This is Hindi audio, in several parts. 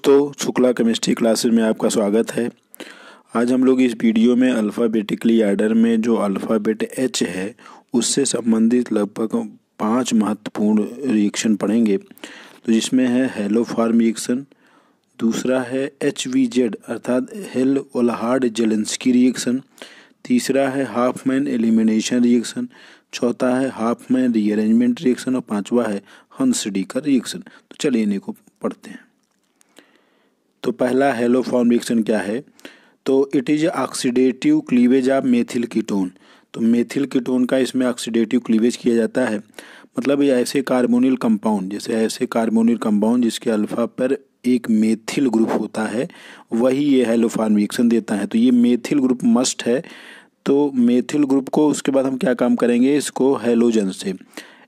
दोस्तों, शुक्ला केमिस्ट्री क्लासेस में आपका स्वागत है। आज हम लोग इस वीडियो में अल्फ़ाबेटिकली आर्डर में जो अल्फ़ाबेट एच है उससे संबंधित लगभग 5 महत्वपूर्ण रिएक्शन पढ़ेंगे। तो जिसमें है हेलोफॉर्म रिएक्शन, दूसरा है HVZ अर्थात हेल-ओलाहार्ड-जेलेंस्की रिएक्शन, तीसरा है हाफमैन एलिमिनेशन रिएक्शन, चौथा है हाफमैन रीअरेंजमेंट रिएक्शन और पांचवा है हंस-डीकर रिएक्शन। तो चलिए इन्हीं को पढ़ते हैं। तो पहला हेलोफॉर्म रिएक्शन क्या है? तो it is oxidative cleavage of methyl ketone. तो मेथिल कीटोन का इसमें ऑक्सीडेटिव क्लीवेज किया जाता है। मतलब ये ऐसे कार्बोनिल कंपाउंड, जैसे ऐसे कार्बोनिल कंपाउंड जिसके अल्फा पर एक मेथिल ग्रुप होता है, वही ये हेलोफॉर्म रिएक्शन देता है। तो ये मेथिल ग्रुप मस्ट है। तो मेथिल ग्रुप को उसके बाद हम क्या काम करेंगे, इसको हेलोजन से,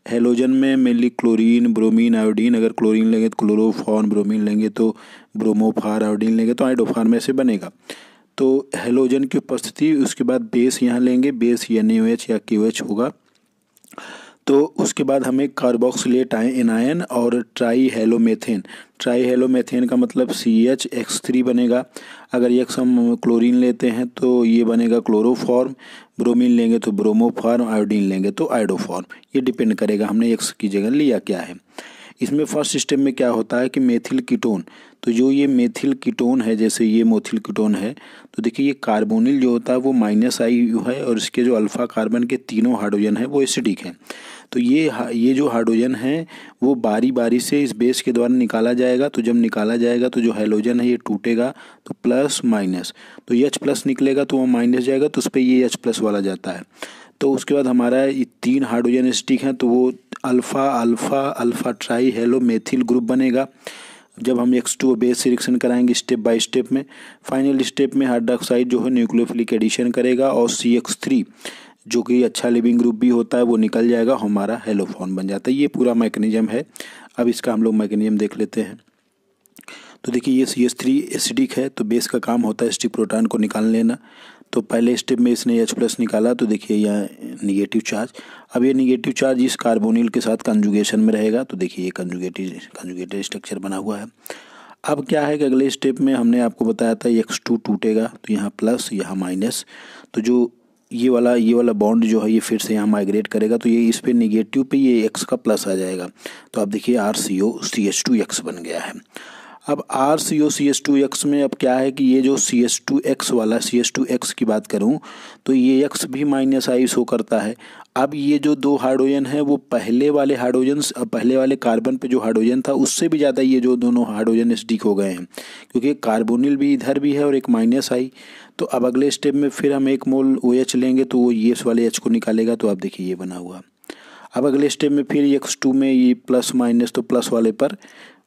हेलोजन में मेनली क्लोरीन, ब्रोमीन, आयोडीन, अगर क्लोरीन लेंगे तो क्लोरोफॉर्म, ब्रोमीन लेंगे तो ब्रोमोफार, आयोडीन लेंगे तो आयोडोफार में से बनेगा। तो हेलोजन की उपस्थिति, उसके बाद बेस यहाँ लेंगे, बेस NaOH या KOH होगा। तो उसके बाद हमें कार्बोक्सिलेट एनायन और ट्राई हेलोमेथेन, ट्राई हेलोमेथेन का मतलब CH(X3) बनेगा। अगर X हम क्लोरीन लेते हैं तो ये बनेगा क्लोरोफॉर्म, ब्रोमीन लेंगे तो ब्रोमोफॉर्म, आयोडीन लेंगे तो आयोडोफॉर्म। ये डिपेंड करेगा हमने X की जगह लिया क्या है। इसमें फर्स्ट स्टेप में क्या होता है कि मेथिल कीटोन, तो जो ये मेथिल कीटोन है, जैसे ये मेथिल कीटोन है, तो देखिए ये कार्बोनिल जो होता है वो -I है और इसके जो अल्फा कार्बन के तीनों हाइड्रोजन है वो एसिडिक हैं। तो ये जो हाइड्रोजन है वो बारी बारी से इस बेस के द्वारा निकाला जाएगा। तो जब निकाला जाएगा तो जो हैलोजन है ये टूटेगा, तो प्लस माइनस, तो H+ निकलेगा तो वो माइनस जाएगा, तो उस पर ये H+ वाला जाता है। तो उसके बाद हमारा ये 3 हाइड्रोजन एसिडिक हैं, तो वो alpha alpha alpha try hello methyl group बनेगा। जब हम X2 बेस से रिएक्शन कराएंगे स्टेप बाय स्टेप में, फाइनल स्टेप में हाइड्रोक्साइड जो है न्यूक्लियोफिलिक एडिशन करेगा और CH3 जो कि अच्छा लिविंग ग्रुप भी होता है वो निकल जाएगा, हमारा हेलोफॉर्म बन जाता है। ये पूरा मैकेनिज्म है। अब इसका हम लोग मैकेनिज्म देख लेते हैं। तो देखिए ये CH3 एसिडिक है, तो बेस का काम होता है एसिडिक प्रोटॉन को निकाल लेना। तो पहले स्टेप में इसने H+ निकाला, तो देखिए यहाँ निगेटिव चार्ज। अब ये निगेटिव चार्ज इस कार्बोनिल के साथ कंजुगेशन में रहेगा, तो देखिए ये कंजुगेटेड स्ट्रक्चर बना हुआ है। अब क्या है कि अगले स्टेप में हमने आपको बताया था X2 टूटेगा, तो यहाँ प्लस यहाँ माइनस, तो जो ये वाला बॉन्ड जो है ये फिर से यहाँ माइग्रेट करेगा, तो ये इस पे निगेटिव पे ये X का प्लस आ जाएगा। तो आप देखिए RCOCH2X बन गया है। अब RCOCH2X में अब क्या है कि ये जो CH2X वाला, CH2X की बात करूं तो ये X भी -I शो करता है। अब ये जो 2 हाइड्रोजन है वो पहले वाले कार्बन पे जो हाइड्रोजन था उससे भी ज़्यादा ये जो दोनों हाइड्रोजन एसिडिक हो गए हैं, क्योंकि कार्बोनिल भी इधर भी है और एक -I। तो अब अगले स्टेप में फिर हम 1 मोल OH लेंगे तो वो ये वाले H को निकालेगा, तो आप देखिए ये बना हुआ। अब अगले स्टेप में फिर X2 में ये प्लस माइनस, तो प्लस वाले पर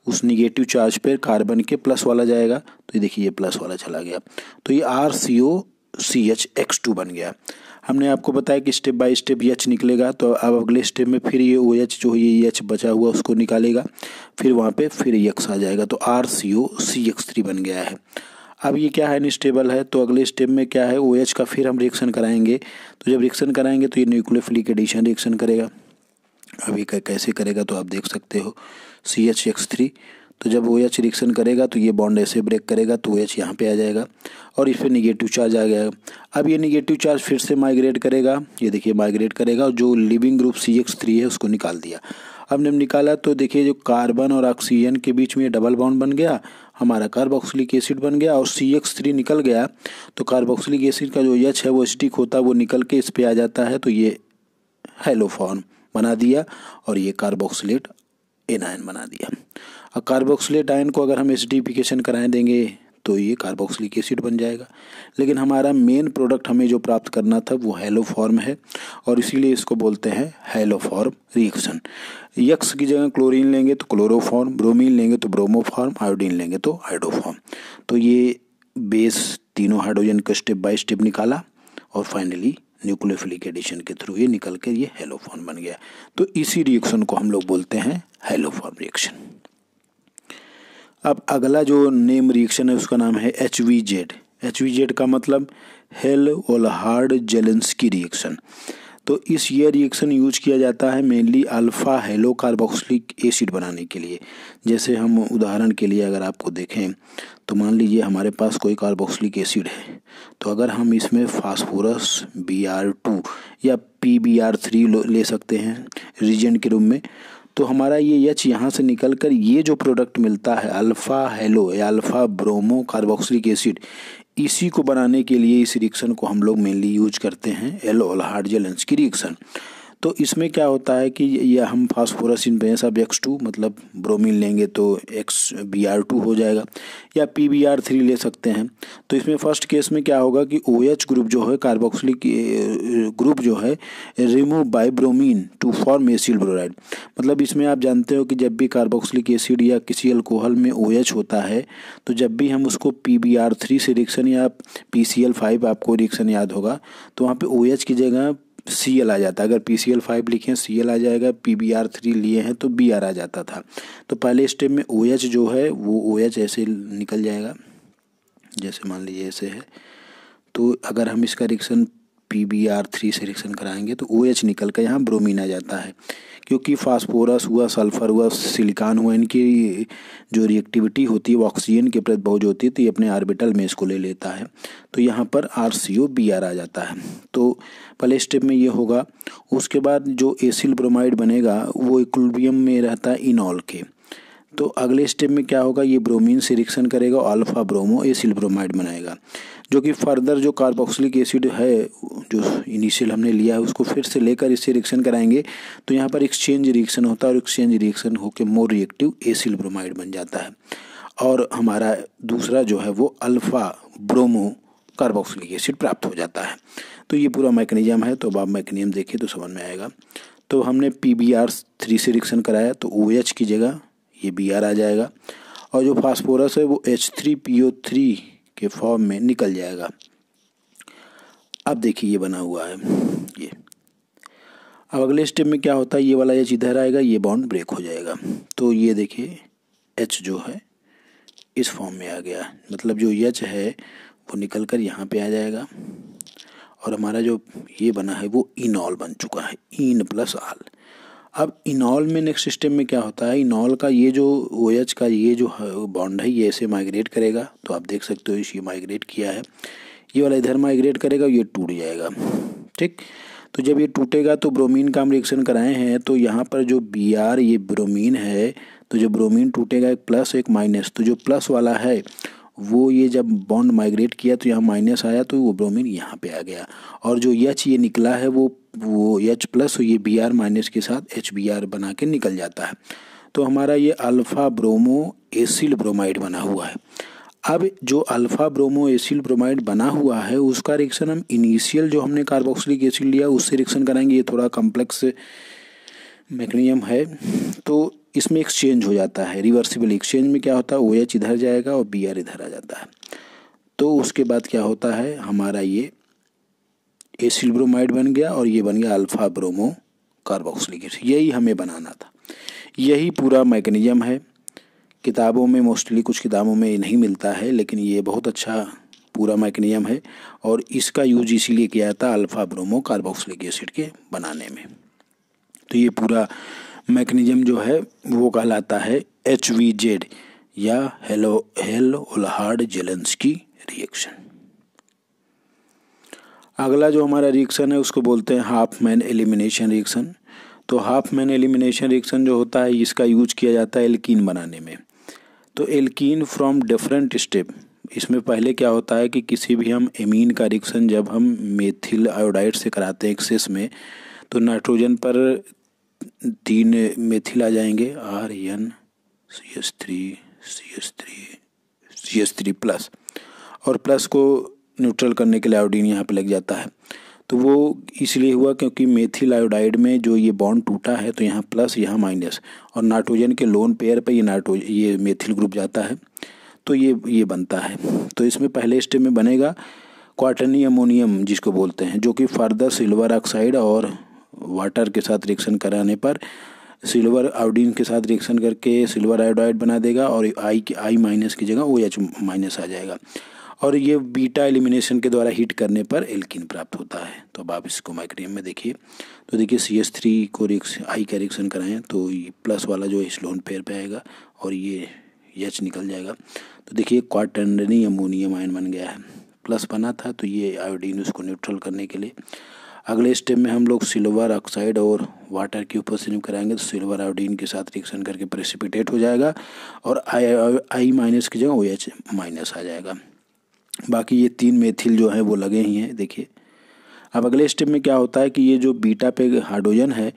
उस निगेटिव चार्ज पे कार्बन के प्लस वाला जाएगा, तो ये देखिए ये प्लस वाला चला गया, तो ये RCOCHX2 बन गया। हमने आपको बताया कि स्टेप बाय स्टेप H निकलेगा, तो अब अगले स्टेप में फिर ये OH जो ये H बचा हुआ उसको निकालेगा, फिर वहाँ पे फिर X आ जाएगा, तो RCOCH3 बन गया है। अब ये क्या है, अनस्टेबल है, तो अगले स्टेप में क्या है OH का फिर हम रिएक्शन कराएंगे। तो जब रिएक्शन कराएंगे तो ये न्यूक्लियोफिलिक एडिशन रिएक्शन करेगा। अब ये कैसे करेगा तो आप देख सकते हो, CH(X3), तो जब OH रिएक्शन करेगा तो ये बॉन्ड ऐसे ब्रेक करेगा, तो OH यहाँ पे आ जाएगा और इस पर निगेटिव चार्ज आ गया। अब ये निगेटिव चार्ज फिर से माइग्रेट करेगा, ये देखिए माइग्रेट करेगा और जो लिविंग ग्रुप CH3 है उसको निकाल दिया। अब जब निकाला तो देखिए जो कार्बन और ऑक्सीजन के बीच में ये डबल बॉन्ड बन गया, हमारा कार्बोक्सिलिक एसिड बन गया और CH3 निकल गया, तो कार्बोक्सिलिक एसिड का जो H है वो एसिडिक होता है, वो निकल के इस पर आ जाता है, तो ये हेलोफॉर्म बना दिया और ये कार्बोक्सिलेट एनायन बना दिया। और कार्बोक्सिलेट आयन को अगर हम एसिडिफिकेशन कराए देंगे तो ये कार्बोक्सिलिक एसिड बन जाएगा। लेकिन हमारा मेन प्रोडक्ट हमें जो प्राप्त करना था वो हेलोफॉर्म है और इसीलिए इसको बोलते हैं हेलोफॉर्म रिएक्शन। X की जगह क्लोरीन लेंगे तो क्लोरोफॉर्म, ब्रोमीन लेंगे तो ब्रोमोफॉर्म, आयोडीन लेंगे तो आयोडोफॉर्म। तो ये बेस तीनों हाइड्रोजन का स्टेप बाय स्टेप निकाला और फाइनली न्यूक्लियोफिलिक एडिशन के थ्रू ये निकल कर ये हेलोफॉर्म बन गया। तो इसी रिएक्शन को हम लोग बोलते हैं हेलोफॉर्म रिएक्शन। अब अगला जो नेम रिएक्शन है उसका नाम है HVZ। HVZ का मतलब हेल-ओलाहार्ड-जेलेंस्की रिएक्शन। तो इस ये रिएक्शन यूज किया जाता है mainly alpha hello carboxylic acid बनाने के लिए। जैसे हम उदाहरण के लिए अगर आपको देखें तो मान लीजिए हमारे पास कोई कार्बोक्सिलिक एसिड है, तो अगर हम इसमें फास्फोरस Br2 या PbR3 ले सकते हैं रीजेंट के रूप में, तो हमारा ये H यहाँ से निकल कर ये जो प्रोडक्ट मिलता है अल्फ़ा हेलो या अल्फ़ा ब्रोमो कार्बोक्सिलिक एसिड, इसी को बनाने के लिए इस रिएक्शन को हम लोग मेनली यूज करते हैं एल-ओल्हार्ड-जेलेंस्की रिएक्शन। तो इसमें क्या होता है कि यह हम phosphorus in presence of X2 मतलब ब्रोमीन लेंगे तो Br2 हो जाएगा, या PbR3 ले सकते हैं। तो इसमें फर्स्ट केस में क्या होगा कि OH ग्रुप जो है कार्बोक्सिलिक ग्रुप जो है remove by bromine to form acyl bromide. मतलब इसमें आप जानते हो कि जब भी कार्बोक्सिलिक एसिड या किसी अल्कोहल में OH होता है तो जब भी हम उसको PbR3 से रिएक्शन या PCl5 आपको रिएक्शन याद होगा तो वहाँ पे OH की जगह Cl आ जाता है। अगर PCl5 लिखे Cl आ जाएगा, PbR3 लिए हैं तो Br आ जाता था। तो पहले स्टेप में OH जो है वो OH ऐसे निकल जाएगा, जैसे मान लीजिए ऐसे है। तो अगर हम इसका रिएक्शन PbR3 से रिएक्शन कराएंगे तो OH निकल कर यहाँ ब्रोमीन आ जाता है। क्योंकि फास्फोरस हुआ, सल्फर हुआ, सिलिकॉन हुआ, इनकी जो रिएक्टिविटी होती है वो ऑक्सीजन के प्रति बहुत होती है, तो ये अपने ऑर्बिटल में इसको ले लेता है, तो यहाँ पर RCO-Br आ जाता है। तो पहले स्टेप में ये होगा। उसके बाद जो एसिल ब्रोमाइड बनेगा वो इक्विलिब्रियम में रहता है इनॉल के। तो अगले स्टेप में क्या होगा, ये ब्रोमीन से रिएक्शन करेगा और अल्फा ब्रोमो एसिल ब्रोमाइड बनाएगा, जो कि फर्दर जो कार्बोक्सिलिक एसिड है जो इनिशियल हमने लिया है उसको फिर से लेकर इससे रिएक्शन कराएंगे तो यहाँ पर एक्सचेंज रिएक्शन होता है और एक्सचेंज रिएक्शन होकर मोर रिएक्टिव एसिल ब्रोमाइड बन जाता है और हमारा दूसरा जो है वो अल्फा ब्रोमो कार्बोक्सिलिक एसिड प्राप्त हो जाता है। तो ये पूरा मैकेनिज्म है। तो अब आप मैकेनिज्म देखिए तो समझ में आएगा। तो हमने PbR3 से रिएक्शन कराया तो OH की जगह ये Br आ जाएगा और जो फास्फोरस है वो H3PO3 के फॉर्म में निकल जाएगा। अब देखिए ये बना हुआ है ये। अब अगले स्टेप में क्या होता है, ये वाला H इधर आएगा, ये बॉन्ड ब्रेक हो जाएगा। तो ये देखिए H जो है इस फॉर्म में आ गया, मतलब जो H है वो निकल कर यहाँ पे आ जाएगा और हमारा जो ये बना है वो इनॉल बन चुका है, इन प्लस आल। अब इनॉल में नेक्स्ट स्टेप में क्या होता है, इनॉल का ये जो OH का ये जो बॉन्ड है ये ऐसे माइग्रेट करेगा। तो आप देख सकते हो ये माइग्रेट किया है, ये वाला इधर माइग्रेट करेगा, ये टूट जाएगा। ठीक, तो जब ये टूटेगा तो ब्रोमीन का हम रिएक्शन कराए हैं तो यहाँ पर जो Br ये ब्रोमीन है, तो जो ब्रोमीन टूटेगा एक प्लस एक माइनस, तो जो प्लस वाला है वो ये जब बॉन्ड माइग्रेट किया तो यहाँ माइनस आया तो वो ब्रोमीन यहाँ पे आ गया और जो H ये निकला है वो H प्लस ये Br माइनस के साथ HBr बना के निकल जाता है। तो हमारा ये अल्फ़ा ब्रोमो एसिल ब्रोमाइड बना हुआ है। अब जो अल्फ़ा ब्रोमो एसिल ब्रोमाइड बना हुआ है उसका रिएक्शन हम इनिशियल जो हमने कार्बोक्सिलिक एसिड लिया उससे रिएक्शन कराएंगे। ये थोड़ा कॉम्प्लेक्स मैकेनिज्म है। तो इसमें एक्सचेंज हो जाता है, रिवर्सिबल एक्सचेंज में क्या होता है OH इधर जाएगा और Br इधर आ जाता है। तो उसके बाद क्या होता है, हमारा ये एसिल ब्रोमाइड बन गया और ये बन गया अल्फ़ा ब्रोमो कार्बोक्सिलिक एसिड। यही हमें बनाना था, यही पूरा मैकेनिज्म है। किताबों में मोस्टली कुछ किताबों में नहीं मिलता है, लेकिन ये बहुत अच्छा पूरा मैकेनिज्म है और इसका यूज इसीलिए किया जाता है अल्फ़ा ब्रोमो कार्बोक्सिलिक एसिड के बनाने में। तो ये पूरा मैकेनिज्म जो है वो कहलाता है HVZ या हेल-ओल्हार्ड-जेलेंस्की रिएक्शन। अगला जो हमारा रिएक्शन है उसको बोलते हैं हाफमैन एलिमिनेशन रिएक्शन। तो हाफमैन एलिमिनेशन रिएक्शन जो होता है इसका यूज किया जाता है एल्कीन बनाने में। तो एल्कीन फ्रॉम डिफरेंट स्टेप, इसमें पहले क्या होता है कि किसी भी हम एमीन का रिएक्शन जब हम मेथिल आयोडाइड से कराते हैं एक्सेस में तो नाइट्रोजन पर 3 मेथिल आ जाएंगे RN CH3 प्लस, और प्लस को न्यूट्रल करने के लिए आयोडीन यहाँ पे लग जाता है। तो वो इसलिए हुआ क्योंकि मेथिल आयोडाइड में जो ये बॉन्ड टूटा है तो यहाँ प्लस यहाँ माइनस और नाइट्रोजन के लोन पेयर पे ये मेथिल ग्रुप जाता है तो ये बनता है। तो इसमें पहले स्टेप में बनेगा क्वाटरनी अमोनियम जिसको बोलते हैं, जो कि फर्दर सिल्वर ऑक्साइड और वाटर के साथ रिएक्शन कराने पर सिल्वर आयोडीन के साथ रिएक्शन करके सिल्वर आयोडाइड बना देगा और आई माइनस की जगह OH माइनस आ जाएगा। और ये बीटा एलिमिनेशन के द्वारा हीट करने पर एल्कीन प्राप्त होता है। तो अब आप इसको माइक्रोनियम में देखिए, तो देखिए CH3 को आई का रिएक्शन कराएं तो ये प्लस वाला जो है लोन पेयर पे आएगा और ये H निकल जाएगा। तो देखिए क्वाटर्नरी अमोनियम आयन बन गया है, प्लस बना था तो ये आयोडीन उसको न्यूट्रल करने के लिए। अगले स्टेप में हम लोग सिल्वर ऑक्साइड और वाटर की उपस्थिति कराएंगे तो सिल्वर आयोडीन के साथ रिएक्शन करके प्रेसिपिटेट हो जाएगा और आई माइनस की जगह OH माइनस आ जाएगा। बाकी ये 3 मेथिल जो है वो लगे ही हैं। देखिए अब अगले स्टेप में क्या होता है कि ये जो बीटा पे हाइड्रोजन है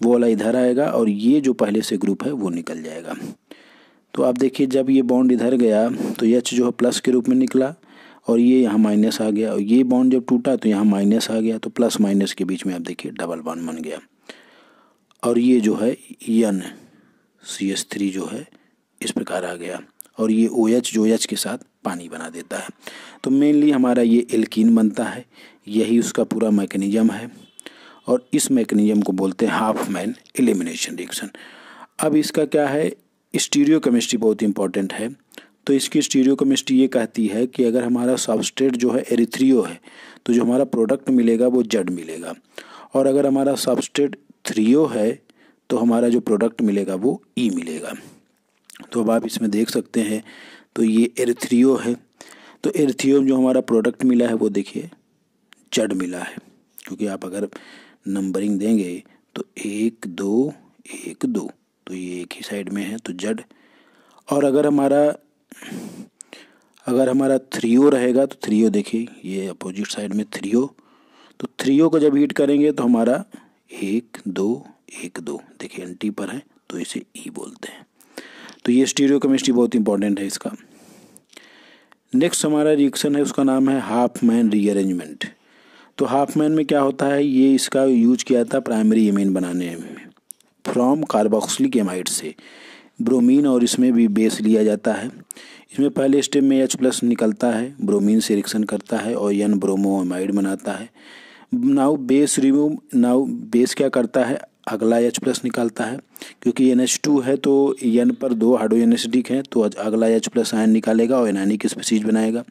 वो वाला इधर आएगा और ये जो पहले से ग्रुप है वो निकल जाएगा। तो आप देखिए जब ये बॉन्ड इधर गया तो H जो है प्लस के रूप में निकला और ये यहाँ माइनस आ गया और ये बॉन्ड जब टूटा तो यहाँ माइनस आ गया। तो प्लस माइनस के बीच में आप देखिए डबल बॉन्ड बन गया और ये जो है NCH3 जो है इस प्रकार आ गया और ये OH जो H के साथ पानी बना देता है। तो मेनली हमारा ये एल्कीन बनता है, यही उसका पूरा मैकेनिज्म है और इस मैकेनिज्म को बोलते हैं हाफमैन एलिमिनेशन रिएक्शन। अब इसका क्या है, स्टीरियोकेमिस्ट्री बहुत इंपॉर्टेंट है। तो इसकी स्टीरियोकेमिस्ट्री ये कहती है कि अगर हमारा सबस्ट्रेट जो है एरिथ्रियो है तो जो हमारा प्रोडक्ट मिलेगा वो जेड मिलेगा, और अगर हमारा सबस्ट्रेट थ्रियो है तो हमारा जो प्रोडक्ट मिलेगा वो ई मिलेगा। तो अब आप इसमें देख सकते हैं तो ये एरिथ्रियो है, तो एरिथ्रियो में जो हमारा प्रोडक्ट मिला है वो देखिए जेड मिला है, क्योंकि आप अगर नंबरिंग देंगे तो 1 2 1 2 तो ये एक ही साइड में है तो जेड। और अगर हमारा थ्रियो रहेगा तो थ्रियो देखिए ये अपोजिट साइड में थ्रियो, तो थ्रियो को जब हीट करेंगे तो हमारा 1 2 1 2 देखिए एंटी पर है तो इसे ई बोलते हैं। तो ये स्टीरियोकेमिस्ट्री बहुत इंपॉर्टेंट है इसका। नेक्स्ट हमारा रिएक्शन है उसका नाम है हाफमैन रीअरेंजमेंट। तो हाफमैन में क्या होता है, ये इसका यूज किया था प्राइमरी एमीन बनाने में फ्रॉम कार्बोक्सिलिक एमाइड से ब्रोमीन, और इसमें भी बेस लिया जाता है। इसमें पहले स्टेप में H+ निकलता है, ब्रोमीन से रिएक्शन करता है और N ब्रोमो एमाइड बनाता है। नाउ बेस क्या करता है, अगला H+ निकालता है, क्योंकि NH2 है तो N पर 2 हाइड्रोजन एसिडिक हैं तो अगला H+ आयन निकालेगा और एनायनिक स्पीशीज बनाएगा।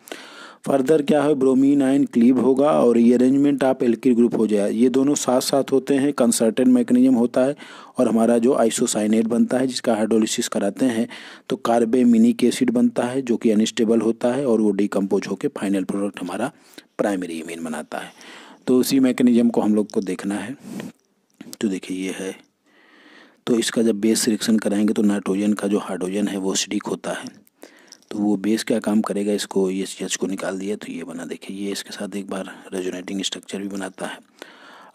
फर्दर क्या है, ब्रोमीन आयन क्लीव होगा और रीअरेंजमेंट ऑफ एल्किल ग्रुप हो जाए। ये दोनों साथ साथ होते हैं, कंसर्टेड मैकेनिज्म होता है और हमारा जो आइसोसाइनेट बनता है जिसका हाइड्रोलिसिस कराते हैं तो कार्बेमिनिक एसिड बनता है जो कि अनस्टेबल होता है और वो डिकम्पोज होकर फाइनल प्रोडक्ट हमारा प्राइमरी एमीन बनाता है। तो उसी मैकेनिज्म को हम लोग को देखना है। तो देखिए ये है, तो इसका जब बेस रिएक्शन कराएंगे तो नाइट्रोजन का जो हाइड्रोजन है वो एसिडिक होता है, तो वो बेस क्या काम करेगा, इसको ये H को निकाल दिया तो ये बना, देखिए ये इसके साथ एक बार रेजोनेटिंग स्ट्रक्चर भी बनाता है।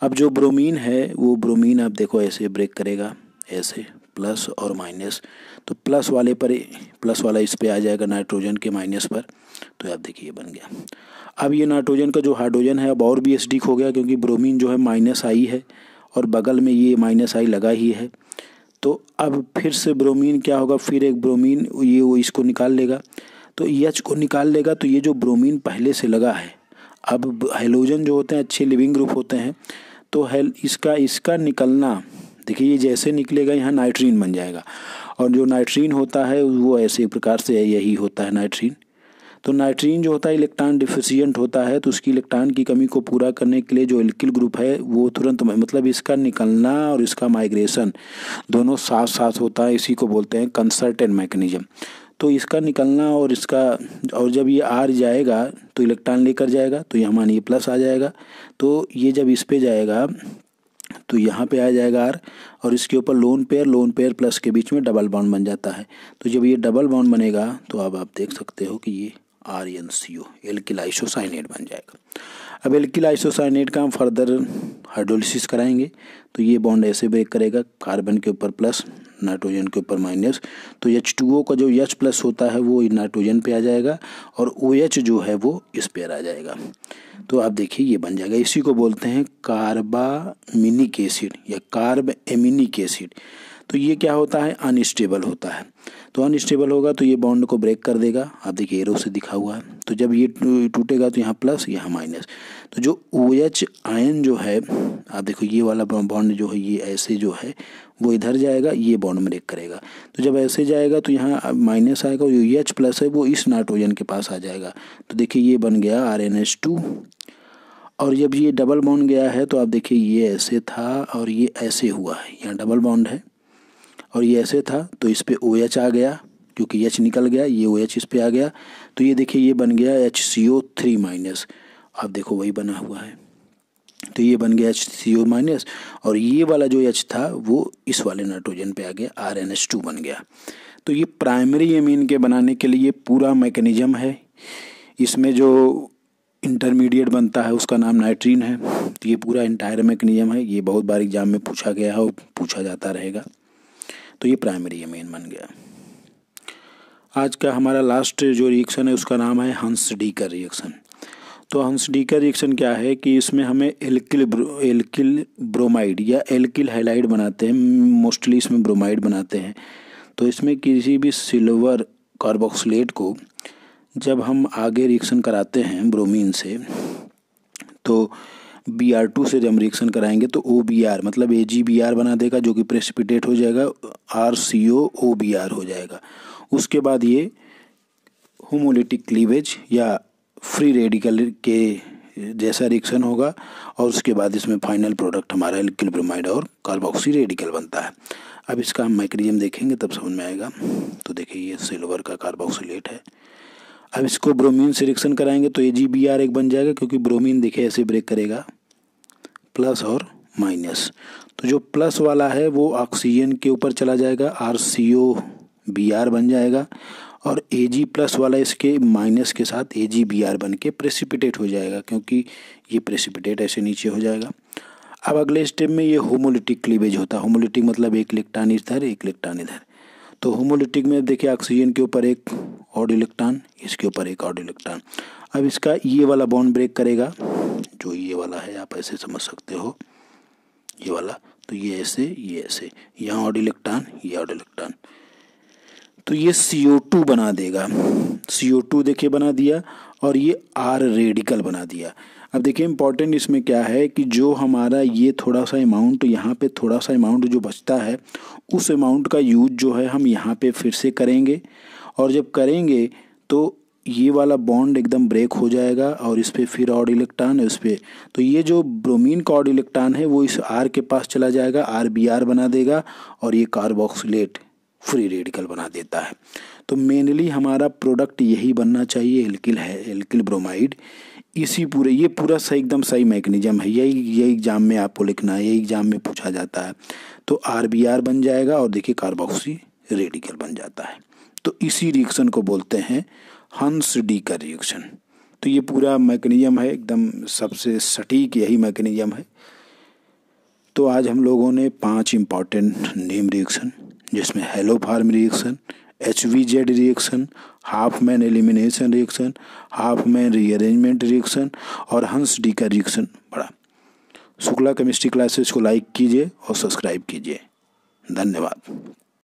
अब जो ब्रोमीन है वो ब्रोमीन आप देखो ऐसे ब्रेक करेगा, ऐसे प्लस और माइनस, तो प्लस वाला इस पे आ जाएगा नाइट्रोजन के माइनस पर, तो आप देखिए ये बन गया। अब ये नाइट्रोजन का जो हाइड्रोजन है अब और भी एसिडिक हो गया, क्योंकि ब्रोमीन जो है -I है और बगल में ये -I लगा ही है। तो अब फिर से ब्रोमीन क्या होगा, फिर एक ब्रोमीन ये वो इसको निकाल लेगा, तो H को निकाल लेगा, तो ये जो ब्रोमीन पहले से लगा है, अब हेलोजन जो होते हैं अच्छे लिविंग ग्रुप होते हैं, तो इसका निकलना देखिए ये जैसे निकलेगा यहाँ नाइट्रीन बन जाएगा, और जो नाइट्रीन होता है वो ऐसे प्रकार से यही होता है नाइट्रीन। तो नाइट्रीन जो होता है इलेक्ट्रॉन डिफिशिएंट होता है, तो उसकी इलेक्ट्रॉन की कमी को पूरा करने के लिए जो एल्किल ग्रुप है वो तुरंत मतलब इसका निकलना और इसका माइग्रेशन दोनों साथ साथ होता है, इसी को बोलते हैं कंसर्टेड मैकेनिज्म। तो इसका निकलना और जब ये R जाएगा तो इलेक्ट्रॉन लेकर जाएगा, तो यहाँ मानिए प्लस आ जाएगा, तो ये जब इस पे जाएगा तो यहाँ पे आ जाएगा R, और इसके ऊपर लोन पेयर प्लस के बीच में डबल बॉन्ड बन जाता है। तो जब ये डबल बॉन्ड बनेगा तो अब आप देख सकते हो कि ये RnCO एल्किल आइसोसाइनेट बन जाएगा। अब एल्किल आइसोसाइनेट का हम फर्दर हाइड्रोलिसिस कराएंगे, तो ये बॉन्ड ऐसे ब्रेक करेगा, कार्बन के ऊपर प्लस, नाइट्रोजन के ऊपर माइनस, तो H2O का जो H+ होता है वो नाइट्रोजन पे आ जाएगा और OH जो है वो इस पे आ जाएगा। तो आप देखिए ये बन जाएगा, इसी को बोलते हैं कार्बामिनिक एसिड या कार्ब एमिनिक एसिड। तो ये क्या होता है, अनस्टेबल होता है। तो अनस्टेबल होगा तो ये बॉन्ड को ब्रेक कर देगा। आप देखिए एरो से दिखा हुआ है। तो जब ये टूटेगा तो यहाँ प्लस यहाँ माइनस। तो जो OH आयन जो है, आप देखो ये वाला बॉन्ड जो है ये ऐसे जो है वो इधर जाएगा, ये बॉन्ड ब्रेक करेगा। तो जब ऐसे जाएगा तो यहाँ माइनस आएगा, जो OH प्लस है वो इस नाइट्रोजन के पास आ जाएगा। तो देखिए ये बन गया RnH2। और जब ये डबल बॉन्ड गया है तो आप देखिए ये ऐसे था और ये ऐसे हुआ है, यहाँ डबल बॉन्ड है और ये ऐसे था तो इस पे OH आ गया, क्योंकि H निकल गया, ये OH इस पे आ गया। तो ये देखिए ये बन गया HCO3 माइनस। आप देखो वही बना हुआ है। तो ये बन गया HCO माइनस और ये वाला जो H था वो इस वाले नाइट्रोजन पे आ गया, RnH2 बन गया। तो ये प्राइमरी एमीन के बनाने के लिए पूरा मैकेनिज्म है। इसमें जो इंटरमीडिएट बनता है उसका नाम नाइट्रीन है। तो ये पूरा इंटायर मैकेनिज्म है। ये बहुत बार एग्जाम में पूछा गया है और पूछा जाता रहेगा। तो ये प्राइमरी एमीन बन गया। आज का हमारा लास्ट जो रिएक्शन है उसका नाम है हंस-डीकर रिएक्शन। तो हंस-डीकर रिएक्शन क्या है कि इसमें हमें एल्किल ब्रोमाइड या एल्किल हैलाइड बनाते हैं। मोस्टली इसमें ब्रोमाइड बनाते हैं। तो इसमें किसी भी सिल्वर कार्बोक्सिलेट को जब हम आगे रिएक्शन कराते हैं ब्रोमीन से, तो Br2 से जब हम रिएक्शन कराएंगे तो OBr मतलब AgBr बना देगा, जो कि प्रेसिपिटेट हो जाएगा, RCOOBr हो जाएगा। उसके बाद ये होमोलिटिक क्लीवेज या फ्री रेडिकल के जैसा रिएक्शन होगा और उसके बाद इसमें फाइनल प्रोडक्ट हमारा एल्किल ब्रोमाइड और कार्बोक्सी रेडिकल बनता है। अब इसका हम मैकेनिज्म देखेंगे तब समझ में आएगा। तो देखिए ये सिल्वर का कार्बोक्सिलेट है। अब इसको ब्रोमीन से रिएक्शन कराएंगे तो AgBr एक बन जाएगा, क्योंकि ब्रोमीन देखिए ऐसे ब्रेक करेगा, प्लस और माइनस। तो जो प्लस वाला है वो ऑक्सीजन के ऊपर चला जाएगा, RCOBr बन जाएगा। और Ag प्लस वाला इसके माइनस के साथ AgBr बन के प्रेसिपिटेट हो जाएगा, क्योंकि ये प्रेसिपिटेट ऐसे नीचे हो जाएगा। अब अगले स्टेप में ये होमोलिटिक क्लीवेज होता है। होमोलिटिक मतलब एक इलेक्ट्रॉन इधर एक इलेक्ट्रॉन इधर। तो होमोलिटिक में देखिए ऑक्सीजन के ऊपर एक ऑड इलेक्ट्रॉन, इसके ऊपर एक ऑड इलेक्ट्रॉन। अब इसका ये वाला बॉन्ड ब्रेक करेगा, जो ये वाला है आप ऐसे समझ सकते हो, ये वाला। तो ये ऐसे, यहाँ ऑड इलेक्ट्रॉन, ये ऑड इलेक्ट्रॉन। तो ये CO2 बना देगा। CO2 देखिए बना दिया और ये R रेडिकल बना दिया। अब देखिए इंपॉर्टेंट इसमें क्या है कि जो हमारा ये थोड़ा सा अमाउंट, यहाँ पे थोड़ा सा अमाउंट जो बचता है, उस अमाउंट का यूज जो है हम यहाँ पे फिर से करेंगे। और जब करेंगे तो ये वाला बॉन्ड एकदम ब्रेक हो जाएगा और इस पर फिर ऑड इलेक्ट्रॉन है, इस पर। तो ये जो ब्रोमीन का ऑड इलेक्ट्रॉन है वो इस R के पास चला जाएगा, RBr बना देगा और ये कार्बोक्सिलेट फ्री रेडिकल बना देता है। तो मेनली हमारा प्रोडक्ट यही बनना चाहिए, एल्किल ब्रोमाइड। ये पूरा सही एकदम सही मैकेनिज्म है। यही एग्जाम में आपको लिखना है, यही एग्जाम में पूछा जाता है। तो RBr बन जाएगा और देखिए कार्बोक्सी रेडिकल बन जाता है। तो इसी रिएक्शन को बोलते हैं हंस-डीकर रिएक्शन। तो ये पूरा मैकेनिज्म है, एकदम सबसे सटीक यही मैकेनिज्म है। तो आज हम लोगों ने 5 इम्पॉर्टेंट नेम रिएक्शन, जिसमें haloform reaction, HVZ reaction, Hopman elimination reaction, Hopman rearrangement reaction और हंस-डीकर रिएक्शन पढ़ा। शुक्ला केमिस्ट्री क्लासेस को लाइक कीजिए और सब्सक्राइब कीजिए। धन्यवाद।